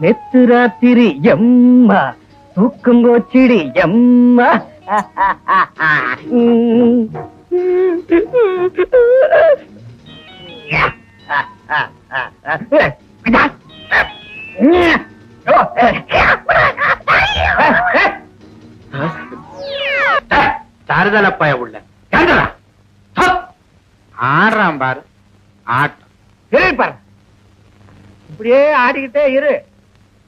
நேத்து ராத்திரி எம்மா தூக்கம் போச்சிடி எம்மா. தருதலப்பாய உள்ள ஆடுறான் பாரு ஆட்டம். பாரு இப்படியே ஆடிக்கிட்டே இரு.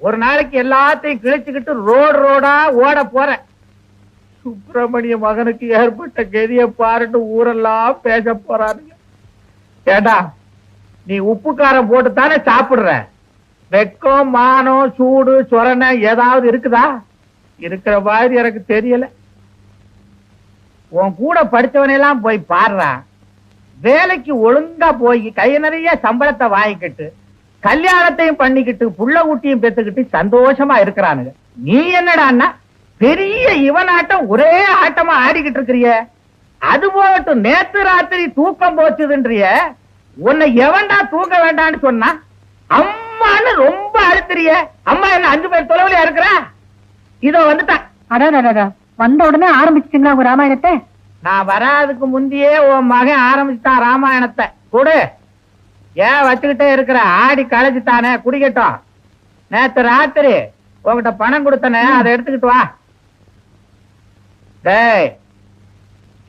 ஒரு நாளைக்கு எல்லாத்தையும் கிழிச்சுக்கிட்டு ரோடு ரோடா ஓட போற. சுப்பிரமணிய மகனுக்கு ஏற்பட்ட கதிய பாருன்னு ஊரெல்லாம் பேச போறாருங்க. ஏண்டா நீ உப்பு காரம் போட்டு தானே சாப்பிடுற? வெக்கம் மானம் சூடு சொரணை ஏதாவது இருக்குதா? இருக்கிற மாதிரி எனக்கு தெரியல. உன் கூட படிச்சவனையெல்லாம் போய் பாடுறா. வேலைக்கு ஒழுங்கா போய் கை நிறைய சம்பளத்தை வாங்கிக்கிட்டு கல்யாணத்தையும் பண்ணிக்கிட்டு புள்ள ஊட்டியும் பெத்துக்கிட்டு சந்தோஷமா இருக்கிறானுங்க. நீ என்னடான்னா பெரிய இவனாட்டம் ஒரே ஆட்டமா ஆடிக்கிட்டு இருக்கிறிய. அது போகட்டும், நேத்து ராத்திரி தூக்கம் போச்சுதுன்றிய. உன்னை எவன்டா தூக்க வேண்டான்னு சொன்னா அம்மான்னு ரொம்ப அழுத்துறிய. அம்மா என்ன 5 பேர் தொலைவுல இருக்கிற? இதோ வந்துட்டான். அடடா வந்த உடனே ஆரம்பிச்சிட்டீங்களா உங்க ராமாயணத்தை? நான் வராதுக்கு முந்தையே உன் மகன் ஆரம்பிச்சுட்டான் ராமாயணத்தை. கொடு. ஏன் வச்சுக்கிட்டே இருக்கிற? ஆடி களைச்சுட்டானே, குடிக்கட்டும். நேத்து ராத்திரி உங்ககிட்ட பணம் கொடுத்தனே, அதை எடுத்துக்கிட்டு வா. டேய்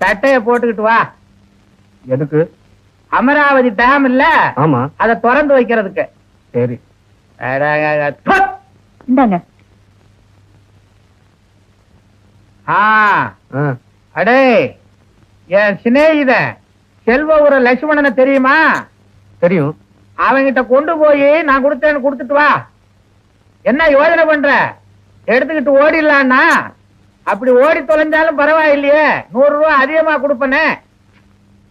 சட்டைய போட்டுக்கிட்டு வா. எதுக்கு? அமராவதி டேம் இல்ல, ஆமா, அதை திறந்து வைக்கிறதுக்கு. சரி. இந்தாங்க. அடே என் சிநேகிதன் செல்வ ஒரு லட்சுமணனை தெரியுமா? தெரியும். அவங்கிட்ட கொண்டு போய் நான் கொடுத்தேன்னு கொடுத்துட்டு வா. என்ன யோசனை பண்ற? எடுத்துக்கிட்டு ஓடிடலான்னா? அப்படி ஓடி தொலைஞ்சாலும் பரவாயில்லையே, 100 ரூபாய் அதிகமா கொடுப்பனே.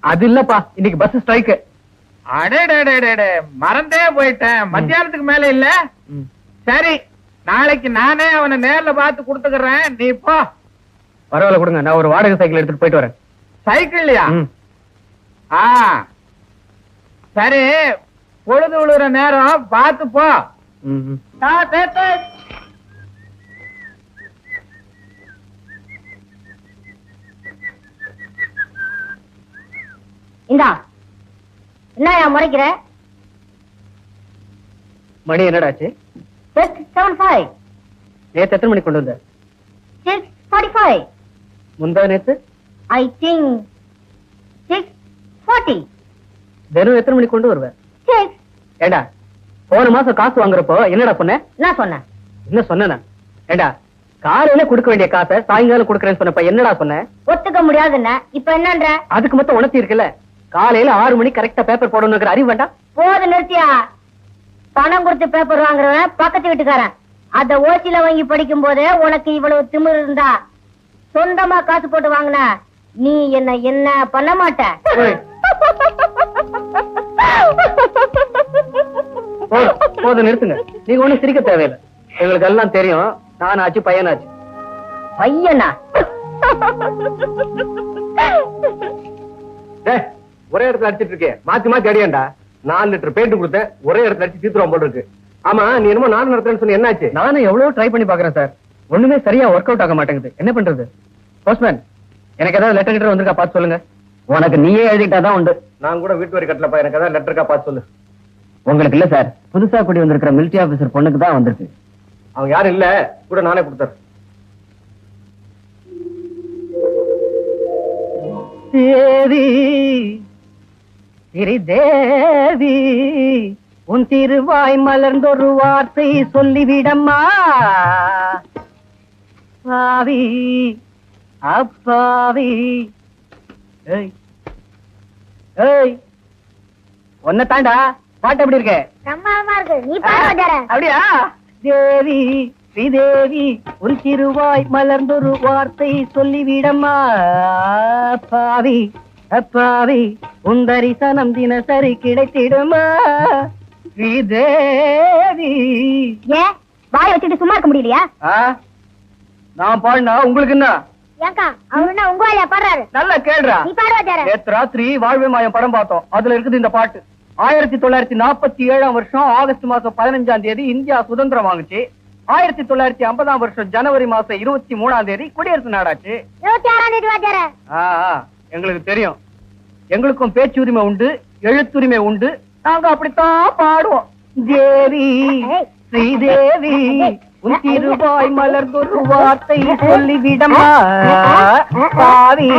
அது இல்லப்பா, இன்னைக்கு பஸ் ஸ்ட்ரைக்கு. அடே மறந்தே போயிட்டேன். மத்தியானத்துக்கு மேல இல்ல. சரி, நாளைக்கு நானே அவனை நேர்ல பார்த்து கொடுத்துக்கிறேன். நீ போ. பரவாயில்ல, கொடுங்க. நான் ஒரு வாடகை சைக்கிள் எடுத்துட்டு போயிட்டு வரேன். சைக்கிள்லையா? சரி, பொழுது விழுற நேரம் பார்த்து போ. இந்தா என்ன முறைக்கிற? மணி என்னடாச்சு? 6:75. நேத்து எத்தனை மணிக்கு கொண்டு வந்த? 6:45. முந்தா நேத்து? I think 6:40. தினம் எத்தனை மணிக்கு கொண்டு வருவேன்? 6. ஏண்டா போன மாசம் காசு வாங்குறப்போ என்னடா சொன்ன? நான் சொன்னேன். என்ன சொன்ன? ஏண்டா காலையில கொடுக்க வேண்டிய காசை சாயங்காலம் கொடுக்கறேன்னு சொன்னப்ப என்னடா சொன்ன? ஒத்துக்க முடியாதுன்னா இப்ப என்னன்ற? அதுக்கு மொத்தம் உணர்த்தி இருக்குல்ல. காலையில 6 மணிக்கு கரெக்டா பேப்பர் போடணுங்கிற அறிவு வேண்டாம்? போது நிறுத்தியா. பணம் கொடுத்து பேப்பர் வாங்குறவன் பக்கத்து வீட்டுக்காரன். அத ஓசில வாங்கி படிக்கும் போது உனக்கு இவ்வளவு திமிரு இருந்தா சொந்தமா காசு போட்டு வாங்கின நீ என்ன பண்ண மாட்ட. போதும், நிறுத்துங்க. நீங்க ஒண்ணும் சிரிக்க தேவையில்லை. எங்களுக்கு எல்லாம் தெரியும். நானாச்சு பையனாச்சு. பையனா? ஒரே இடத்துல அடிச்சிட்டு இருக்கே, மாத்தி மாத்தி அடியாண்டா. 4 லிட்டர் பெயிண்ட் கொடுத்தேன், ஒரே இடத்துல அடிச்சு தீத்துருவோம் போல இருக்கு. ஆமா, நீ என்னமோ 4 நடத்துறேன்னு சொன்ன, என்னாச்சு? நானும் எவ்வளவு ட்ரை பண்ணி பாக்குறேன் சார். ஒண்ணுமே சரியா ஒர்க் அவுட் ஆக மாட்டேங்குது. என்ன பண்றது? போஸ்ட்மேன், எனக்கு ஏதாவது லெட்டர் கிட்ட வந்திருக்கா பார்த்து சொல்லுங்க. உனக்கு நீயே எழுதிட்டாதான் உண்டு. நான் கூட வீட்டு வரி கட்டலப்பா, எனக்கு ஏதாவது லெட்டர் இருக்கா பார்த்து சொல்லு. உங்களுக்கு இல்ல சார், புதுசா கூடி வந்திருக்கிற மிலிட்டரி ஆபீசர் பொண்ணுக்கு தான் வந்திருக்கு. அவங்க யாரும் இல்ல, கூட நானே கொடுத்தாரு. தேவி தேவி உன் திருவாய் மலர்ந்தொரு வார்த்தை சொல்லிவிடம்மா. பாவி அப்பாவி ஏய் ஏய் ஒன்ன தாண்டா பாட்டு எப்படி இருக்க பிரமாதமா இருக்கு நீ பாரு வாத்தியார அப்படியா தேவி ஸ்ரீதேவி ஒரு சிறுவாய் மலர்ந்தொரு வார்த்தை சொல்லிவிடம்மா அப்பாவி அப்பாவி உன் தரிசனம் தினசரி கிடைத்திடுமா ஸ்ரீதேவி ஏன் வாய் வச்சுட்டு சும்மா இருக்க முடியலையா நான் பாடினா உங்களுக்கு என்ன ஏங்கா அவரு என்ன உங்க வாயில பாடுறாரு நல்லா கேள்றா நீ பாரு வாத்தியார நேத்து ராத்திரி வாழ்வே மாயம் படம் பார்த்தோம் அதுல இருக்குது இந்த பாட்டு 1947 வருஷம் ஆகஸ்ட் மாசம் 15ஆம் தேதி இந்தியா சுதந்திரம் வாங்குச்சு 1950 வருஷம் ஜனவரி மாசம் 23ஆம் தேதி குடியரசு நாடாச்சு 26ஆம் தேதி வாத்தியார எங்களுக்கு தெரியும் எங்களுக்கும் பேச்சுரிமை உண்டு எழுத்துரிமை உண்டு நாங்க அப்படித்தான் பாடுவோம் தேவி ஸ்ரீதேவி உன் திருவாய் மலர்ந்தொரு வார்த்தை சொல்லிவிடமா பாவி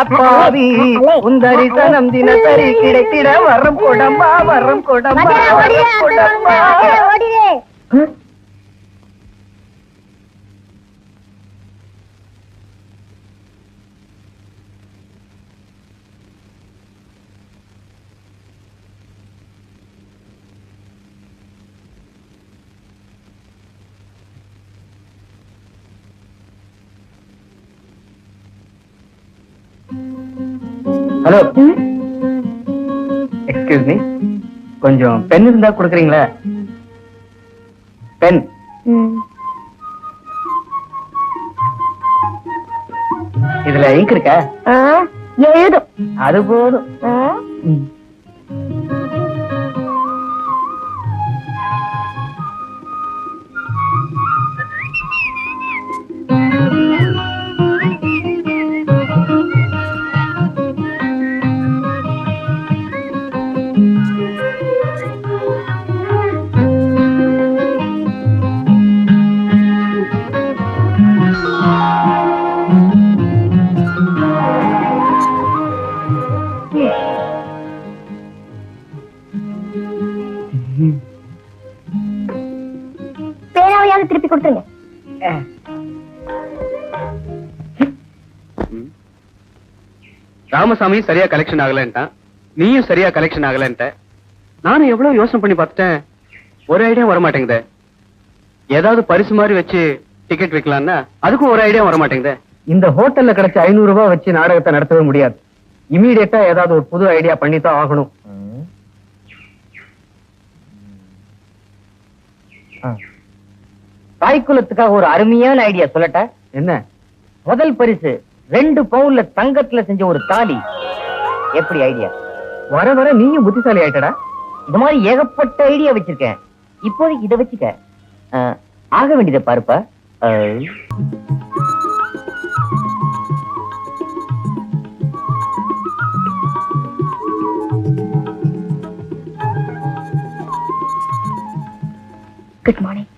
அப்பாவி உன் தரிசனம் தினசரி கிடைத்திட வரம் கொடம்மா வரம் கொடம்மா வரம் கொடம்மா ஓடிடு ஹலோ எக்ஸ்கியூஸ் மீ கொஞ்சம் பென் இருந்தா கொடுக்குறீங்களா பென் இதுல இங்க் இருக்கா எழுதும் அது போதும் பேனாவையாவது திருப்பி கொடுத்துருங்க ராமசாமி சரியா கலெக்ஷன் ஆகலன்ட்டான் நீயும் சரியா கலெக்ஷன் ஆகலன்ட்ட நானும் எவ்வளவு யோசனை பண்ணி பார்த்துட்டேன் ஒரு ஐடியா வர மாட்டேங்குதே ஏதாவது பரிசு மாதிரி வச்சு டிக்கெட் வைக்கலாம்னா அதுக்கும் ஒரு ஐடியா வர மாட்டேங்குதே இந்த ஹோட்டல்ல கிடைச்ச 500 ரூபாய் வச்சு நாடகத்தை நடத்தவே முடியாது இமீடியட்டா ஏதாவது ஒரு புது ஐடியா பண்ணித்தான் ஆகணும் தாய்க்குலத்துக்காக ஒரு அருமையான ஐடியா சொல்லட்ட என்ன முதல் பரிசு 2 பவுன்ல தங்கத்துல செஞ்ச ஒரு தாலி எப்படி ஐடியா வர வர நீயும் புத்திசாலி ஆயிட்டடா இந்த மாதிரி ஏகப்பட்ட ஐடியா வச்சிருக்கேன் இப்போதைக்கு இதை வச்சுக்க ஆக வேண்டியதை பாருப்பா குட் மார்னிங்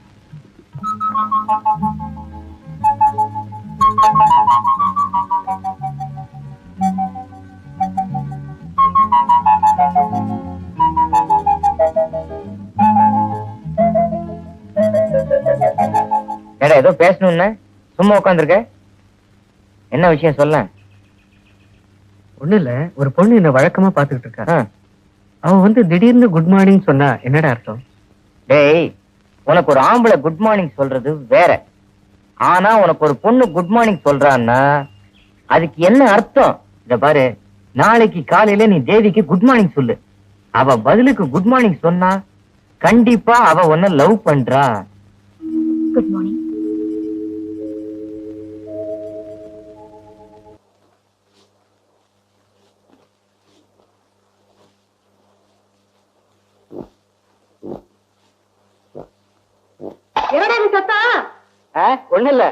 ஏடா ஏதோ பேசணும்னு சும்மா உட்காந்துருக்க என்ன விஷயம் சொல்ல ஒண்ணு இல்ல ஒரு பொண்ணு என்ன வழக்கமா பாத்துக்கிட்டு இருக்கா அவன் திடீர்னு குட் மார்னிங் சொன்னா என்னடா அர்த்தம் டேய் உனக்கு ஒரு ஆம்பளை குட் மார்னிங் சொல்றது வேற ஆனா உனக்கு ஒரு பொண்ணு குட் மார்னிங் சொல்றான்னா அதுக்கு என்ன அர்த்தம் இத பாரு நாளைக்கு காலையில நீ தேவிக்கு குட் மார்னிங் சொல்லு அவ பதிலுக்கு குட் மார்னிங் சொன்னா கண்டிப்பா அவ உன்ன லவ் பண்றா குட் மார்னிங் என்னடா இது சத்தம் ஒண்ணு இல்ல